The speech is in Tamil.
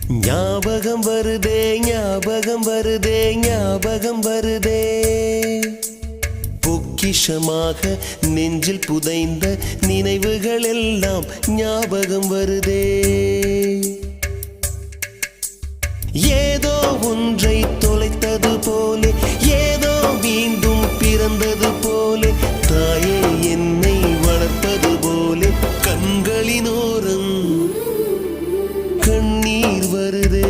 ஞாபகம் வருதே ஞாபகம் வருதே ஞாபகம் வருதே பொக்கிஷமாக நெஞ்சில் புதைந்த நினைவுகள் எல்லாம் ஞாபகம் வருதே ஏதோ ஒன்றை தொலைத்தது போலே ஏதோ மீண்டும் பிறந்தது போலே தாயே என்னை வளர்ப்பது போலே கண்களினோரம் கண்ணீர் வருதே